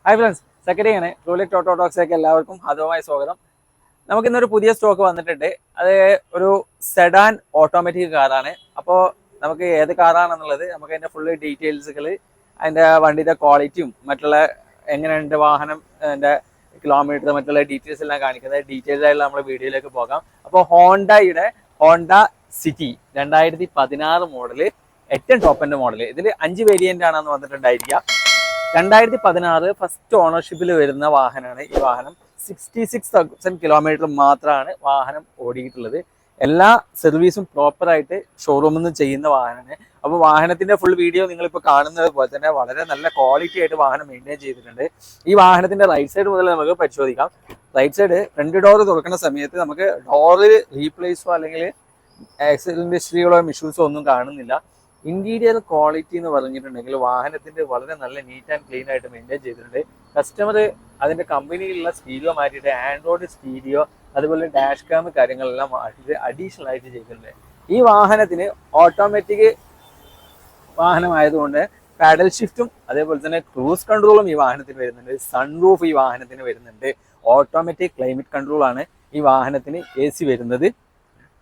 Hi friends, സെക്രട്ടറിയാണ്. റൂലിക് auto ടോക്സിലേക്ക് എല്ലാവർക്കും ഹാർദവമായ സ്വാഗതം. നമുക്കിന്നൊരു പുതിയ സ്റ്റോക്ക് വന്നിട്ടുണ്ട്. അത് ഒരു സെഡാൻ ഓട്ടോമാറ്റിക് കാറാണ്. അപ്പോൾ നമുക്ക് ഏത് കാറാണെന്നുള്ളത് നമുക്ക് അതിൻ്റെ ഫുള്ള് ഡീറ്റെയിൽസുകൾ, അതിൻ്റെ വണ്ടിയുടെ ക്വാളിറ്റിയും മറ്റുള്ള എങ്ങനെയുണ്ട് വാഹനം, അതിൻ്റെ കിലോമീറ്റർ, മറ്റുള്ള ഡീറ്റെയിൽസ് എല്ലാം കാണിക്കുന്നത് ഡീറ്റെയിൽസ് ആയിട്ടുള്ള നമ്മൾ വീഡിയോയിലേക്ക് പോകാം. അപ്പോൾ ഹോണ്ട സിറ്റി 2016 മോഡല്, ഏറ്റവും ടോപ്പ് എൻഡ് മോഡല്. ഇതിൽ 5 വേരിയൻ്റ് ആണെന്ന് വന്നിട്ടുണ്ടായിരിക്കുക. 2016 ഫസ്റ്റ് ഓണർഷിപ്പിൽ വരുന്ന വാഹനമാണ് ഈ വാഹനം. 66,000 കിലോമീറ്റർ മാത്രമാണ് വാഹനം ഓടിയിട്ടുള്ളത്. എല്ലാ സർവീസും പ്രോപ്പറായിട്ട് ഷോറൂമിൽ നിന്ന് ചെയ്യുന്ന വാഹനമാണ്. അപ്പോൾ വാഹനത്തിന്റെ ഫുൾ വീഡിയോ നിങ്ങളിപ്പോൾ കാണുന്നത് പോലെ തന്നെ വളരെ നല്ല ക്വാളിറ്റി ആയിട്ട് വാഹനം മെയിൻറ്റെയിൻ ചെയ്തിട്ടുണ്ട്. ഈ വാഹനത്തിന്റെ റൈറ്റ് സൈഡ് മുതൽ നമുക്ക് പരിശോധിക്കാം. റൈറ്റ് സൈഡ് ഫ്രണ്ട് ഡോർ തുറക്കുന്ന സമയത്ത് നമുക്ക് ഡോറിൽ റീപ്ലേസോ അല്ലെങ്കിൽ ആക്സിഡന്റ് ഹിസ്റ്ററികളോ ഇഷ്യൂസോ ഒന്നും കാണുന്നില്ല. ഇന്റീരിയർ ക്വാളിറ്റി എന്ന് പറഞ്ഞിട്ടുണ്ടെങ്കിൽ വാഹനത്തിന്റെ വളരെ നല്ല നീറ്റ് ആൻഡ് ക്ലീൻ ആയിട്ട് മെയിൻറ്റെയിൻ ചെയ്തിട്ടുണ്ട്. കസ്റ്റമർ അതിന്റെ കമ്പനിയിലുള്ള സ്റ്റീരിയോ മാറ്റിയിട്ട് ആൻഡ്രോയിഡ് സ്റ്റീരിയോ, അതുപോലെ ഡാഷ് കാം കാര്യങ്ങളെല്ലാം മാറ്റിയിട്ട് അഡീഷണൽ ആയിട്ട് ചെയ്തിട്ടുണ്ട്. ഈ വാഹനത്തിന് ഓട്ടോമാറ്റിക് വാഹനമായതുകൊണ്ട് പാഡൽ ഷിഫ്റ്റും അതേപോലെ തന്നെ ക്രൂസ് കൺട്രോളും ഈ വാഹനത്തിന് വരുന്നുണ്ട്. സൺറൂഫ് ഈ വാഹനത്തിന് വരുന്നുണ്ട്. ഓട്ടോമാറ്റിക് ക്ലൈമറ്റ് കൺട്രോൾ ആണ് ഈ വാഹനത്തിന് AC വരുന്നത്.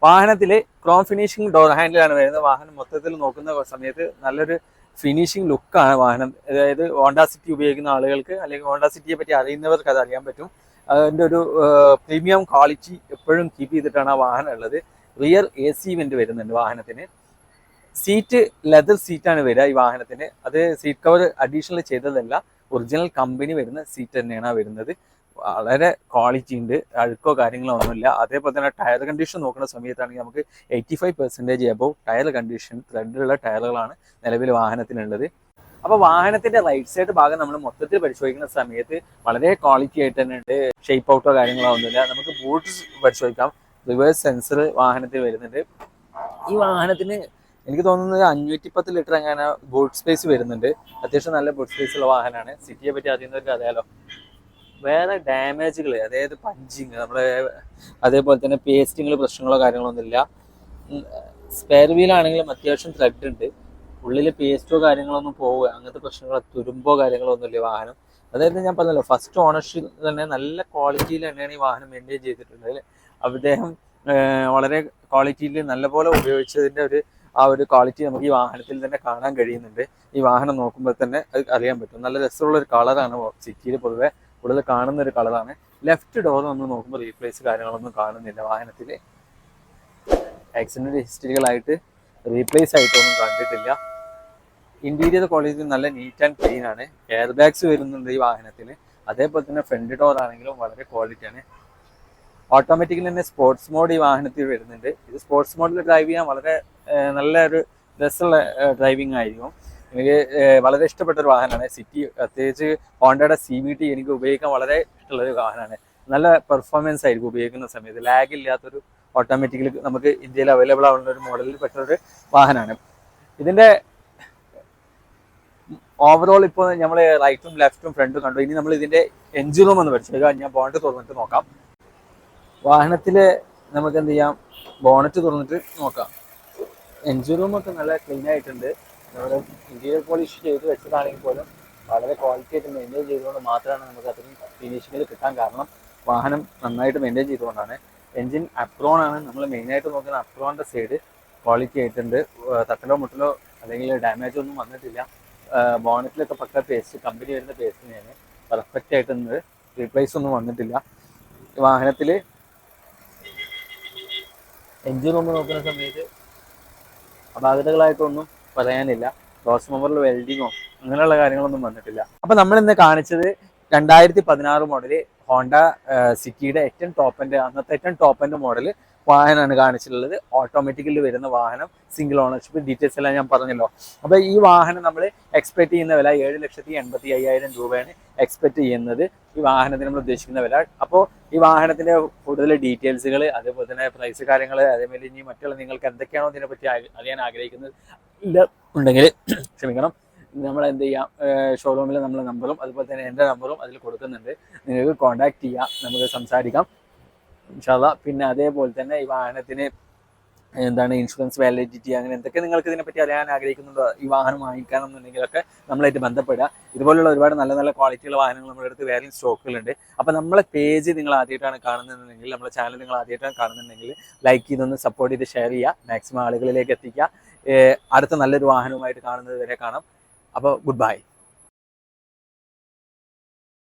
വാഹനത്തില് ക്രോം ഫിനിഷിംഗ് ഡോർ ഹാൻഡിലാണ് വരുന്നത്. വാഹനം മൊത്തത്തിൽ നോക്കുന്ന സമയത്ത് നല്ലൊരു ഫിനിഷിംഗ് ലുക്കാണ് വാഹനം. അതായത് ഹോണ്ട സിറ്റി ഉപയോഗിക്കുന്ന ആളുകൾക്ക് അല്ലെങ്കിൽ ഹോണ്ട സിറ്റിയെ പറ്റി അറിയുന്നവർക്ക് അത് അറിയാൻ പറ്റും. അതിൻ്റെ ഒരു പ്രീമിയം ക്വാളിറ്റി എപ്പോഴും കീപ്പ് ചെയ്തിട്ടാണ് ആ വാഹനം ഉള്ളത്. റിയർ AC വെന്റ് വരുന്നുണ്ട് വാഹനത്തിന്. സീറ്റ് ലെതർ സീറ്റാണ് വരിക ഈ വാഹനത്തിന്. അത് സീറ്റ് കവർ അഡീഷണൽ ചെയ്തതല്ല, ഒറിജിനൽ കമ്പനി വരുന്ന സീറ്റ് തന്നെയാണ് വരുന്നത്. വളരെ ക്വാളിറ്റി ഉണ്ട്, അഴുക്കോ കാര്യങ്ങളോ ഒന്നുമില്ല. അതേപോലെ തന്നെ ടയർ കണ്ടീഷൻ നോക്കുന്ന സമയത്താണെങ്കിൽ നമുക്ക് 85% എബവ് ടയർ കണ്ടീഷൻ ത്രെഡുള്ള ടയറുകളാണ് നിലവിൽ വാഹനത്തിനുള്ളത്. അപ്പോൾ വാഹനത്തിന്റെ റൈറ്റ് സൈഡ് ഭാഗം നമ്മൾ മൊത്തത്തിൽ പരിശോധിക്കുന്ന സമയത്ത് വളരെ ക്വാളിറ്റി ആയിട്ട് തന്നെ ഉണ്ട്. ഷേപ്പ് ഔട്ടോ കാര്യങ്ങളോ ഒന്നുമില്ല. നമുക്ക് ബൂട്ട്സ് പരിശോധിക്കാം. റിവേഴ്സ് സെൻസർ വാഹനത്തിൽ വരുന്നുണ്ട്. ഈ വാഹനത്തിന് എനിക്ക് തോന്നുന്നത് 510 ലിറ്റർ അങ്ങനെ ബൂട്ട് സ്പേസ് വരുന്നുണ്ട്. അത്യാവശ്യം നല്ല ബൂട്ട് സ്പേസ് ഉള്ള വാഹനമാണ്. സിറ്റിയെ പറ്റി അറിയുന്നവർക്ക് അറിയാലോ. വേറെ ഡാമേജുകൾ, അതായത് പഞ്ചിങ്, നമ്മളെ അതേപോലെ തന്നെ പേസ്റ്റിങ്ങൾ പ്രശ്നങ്ങളോ കാര്യങ്ങളൊന്നുമില്ല. സ്പെയർ വീലാണെങ്കിലും അത്യാവശ്യം ത്രെഡ് ഉണ്ട്. ഉള്ളിൽ പേസ്റ്റോ കാര്യങ്ങളൊന്നും പോവുക അങ്ങനത്തെ പ്രശ്നങ്ങളോ തുരുമ്പോ കാര്യങ്ങളോ ഒന്നുമില്ല വാഹനം. അതായത് ഞാൻ പറഞ്ഞല്ലോ, ഫസ്റ്റ് ഓണർഷിപ്പ് തന്നെ നല്ല ക്വാളിറ്റിയിൽ തന്നെയാണ് ഈ വാഹനം മെയിൻറ്റെയിൻ ചെയ്തിട്ടുള്ളത്. അദ്ദേഹം വളരെ ക്വാളിറ്റിയിൽ നല്ലപോലെ ഉപയോഗിച്ചതിൻ്റെ ആ ഒരു ക്വാളിറ്റി നമുക്ക് ഈ വാഹനത്തിൽ തന്നെ കാണാൻ കഴിയുന്നുണ്ട്. ഈ വാഹനം നോക്കുമ്പോൾ തന്നെ അത് അറിയാൻ പറ്റും. നല്ല രസമുള്ള ഒരു കളറാണ് സിറ്റിയിൽ പൊതുവെ കൂടുതൽ കാണുന്ന ഒരു കളറാണ്. ലെഫ്റ്റ് ഡോർ നമ്മൾ നോക്കുമ്പോൾ റീപ്ലേസ് കാര്യങ്ങളൊന്നും കാണുന്നില്ല വാഹനത്തിൽ. ആക്സിഡന്റ് ഹിസ്റ്ററികളായിട്ട് റീപ്ലേസ് ആയിട്ടൊന്നും കണ്ടിട്ടില്ല. ഇന്റീരിയർ ക്വാളിറ്റി നല്ല നീറ്റ് ആൻഡ് ക്ലീൻ ആണ്. എയർ ബാഗ്സ് വരുന്നുണ്ട് ഈ വാഹനത്തിന്. അതേപോലെ തന്നെ ഫ്രണ്ട് ഡോർ ആണെങ്കിലും വളരെ ക്വാളിറ്റിയാണ്. ഓട്ടോമാറ്റിക്കലി തന്നെ സ്പോർട്സ് മോഡ് ഈ വാഹനത്തിൽ വരുന്നുണ്ട്. ഇത് സ്പോർട്സ് മോഡിൽ ഡ്രൈവ് ചെയ്യാൻ വളരെ നല്ലൊരു രസമുള്ള ഡ്രൈവിംഗ് ആയിരിക്കും. എനിക്ക് വളരെ ഇഷ്ടപ്പെട്ട ഒരു വാഹനമാണ് സിറ്റി. പ്രത്യേകിച്ച് ഹോണ്ടയുടെ CVT എനിക്ക് ഉപയോഗിക്കാൻ വളരെ ഇഷ്ടമുള്ളൊരു വാഹനമാണ്. നല്ല പെർഫോമൻസ് ആയിരിക്കും ഉപയോഗിക്കുന്ന സമയത്ത്. ലാഗ് ഇല്ലാത്തൊരു ഓട്ടോമാറ്റിക്കലി നമുക്ക് ഇന്ത്യയിൽ അവൈലബിൾ ആവുന്ന ഒരു മോഡലിൽ പെട്ടൊരു വാഹനമാണ്. ഇതിന്റെ ഓവറോൾ ഇപ്പോൾ നമ്മൾ റൈറ്റും ലെഫ്റ്റും ഫ്രണ്ടും കണ്ടു. ഇനി നമ്മൾ ഇതിന്റെ എഞ്ചിൻ റൂം ഒന്ന് പരിശോധിക്കാം. ഞാൻ ബോണറ്റ് തുറന്നിട്ട് നോക്കാം. വാഹനത്തില് നമുക്ക് എന്ത് ചെയ്യാം, ബോണറ്റ് തുറന്നിട്ട് നോക്കാം. എഞ്ചിൻ റൂമൊക്കെ നല്ല ക്ലീൻ ആയിട്ടുണ്ട്. നമ്മുടെ ഇന്റീരിയർ പോളിഷ് ചെയ്ത് വെച്ചതാണെങ്കിൽ പോലും വളരെ ക്വാളിറ്റി ആയിട്ട് മെയിൻറ്റെയിൻ ചെയ്തുകൊണ്ട് മാത്രമാണ് നമുക്ക് അത്രയും ഫിനിഷിങ്ങിൽ കിട്ടാൻ കാരണം. വാഹനം നന്നായിട്ട് മെയിൻറ്റെയിൻ ചെയ്തുകൊണ്ടാണ്. എൻജിൻ അപ്രോൺ ആണ് നമ്മൾ മെയിനായിട്ട് നോക്കുന്ന. അപ്രോണിൻ്റെ സൈഡ് ക്വാളിറ്റി ആയിട്ടുണ്ട്. തട്ടലോ മുട്ടലോ അല്ലെങ്കിൽ ഡാമേജ് ഒന്നും വന്നിട്ടില്ല. ബോണറ്റിലൊക്കെ പക്ക പേസ്റ്റ്, കമ്പനി വരുന്ന പേസ്റ്റ് തന്നെയാണ്. പെർഫെക്റ്റ് ആയിട്ടുണ്ട്. റീപ്ലേസ് ഒന്നും വന്നിട്ടില്ല. വാഹനത്തിൽ എൻജിൻ റൂം നോക്കുന്ന സമയത്ത് അപാകതകളായിട്ടൊന്നും പറയാനില്ല. ക്രോസ് മെമ്പറിൽ വെൽഡിങ്ങോ അങ്ങനെയുള്ള കാര്യങ്ങളൊന്നും വന്നിട്ടില്ല. അപ്പൊ നമ്മൾ ഇന്ന് കാണിച്ചത് 2016 മോഡല് ഹോണ്ട സിറ്റിയുടെ ഏറ്റവും ടോപ്പ് എൻഡ് മോഡല് വാഹനമാണ് കാണിച്ചിട്ടുള്ളത്. ഓട്ടോമാറ്റിക്കലി വരുന്ന വാഹനം, സിംഗിൾ ഓണർഷിപ്പ്, ഡീറ്റെയിൽസ് എല്ലാം ഞാൻ പറഞ്ഞല്ലോ. അപ്പൊ ഈ വാഹനം നമ്മൾ എക്സ്പെക്ട് ചെയ്യുന്ന വില 7,85,000 രൂപയാണ് എക്സ്പെക്ട് ചെയ്യുന്നത് ഈ വാഹനത്തിന് നമ്മൾ ഉദ്ദേശിക്കുന്ന വില. അപ്പോൾ ഈ വാഹനത്തിന്റെ കൂടുതൽ ഡീറ്റെയിൽസുകൾ, അതേപോലെ തന്നെ പ്രൈസ് കാര്യങ്ങൾ, അതേപോലെ ഇനി മറ്റുള്ള നിങ്ങൾക്ക് എന്തൊക്കെയാണോ ഇതിനെപ്പറ്റി അറിയാൻ ആഗ്രഹിക്കുന്നത് ഉണ്ടെങ്കിൽ ക്ഷമിക്കണം, നമ്മൾ എന്ത് ചെയ്യാം, ഷോറൂമിൽ നമ്മളെ നമ്പറും അതുപോലെ തന്നെ എൻ്റെ നമ്പറും അതിൽ കൊടുക്കുന്നുണ്ട്. നിങ്ങൾക്ക് കോൺടാക്ട് ചെയ്യാം, നമുക്ക് സംസാരിക്കാം ഇൻഷാ അല്ലാഹ്. പിന്നെ അതേപോലെ തന്നെ ഈ വാഹനത്തിന് എന്താണ് ഇൻഷുറൻസ് വാലിഡിറ്റി, അങ്ങനെ എന്തൊക്കെ നിങ്ങൾക്ക് ഇതിനെപ്പറ്റി അറിയാൻ ആഗ്രഹിക്കുന്നുണ്ടോ, ഈ വാഹനം വാങ്ങിക്കണമെന്നുണ്ടെങ്കിലൊക്കെ നമ്മളായിട്ട് ബന്ധപ്പെടുക. ഇതുപോലുള്ള ഒരുപാട് നല്ല നല്ല ക്വാളിറ്റിയുള്ള വാഹനങ്ങൾ നമ്മുടെ അടുത്ത് വേറെയും സ്റ്റോക്കുകളുണ്ട്. അപ്പോൾ നമ്മളെ പേജ് നിങ്ങൾ ആദ്യമായിട്ടാണ് കാണുന്നുണ്ടെങ്കിൽ, നമ്മുടെ ചാനൽ നിങ്ങൾ ആദ്യമായിട്ടാണ് കാണുന്നുണ്ടെങ്കിൽ ലൈക്ക് ചെയ്തൊന്ന് സപ്പോർട്ട് ചെയ്ത് ഷെയർ ചെയ്യുക, മാക്സിമം ആളുകളിലേക്ക് എത്തിക്കുക. അടുത്ത നല്ലൊരു വാഹനവുമായിട്ട് കാണുന്നത് വരെ കാണാം. അപ്പോൾ ഗുഡ് ബൈ.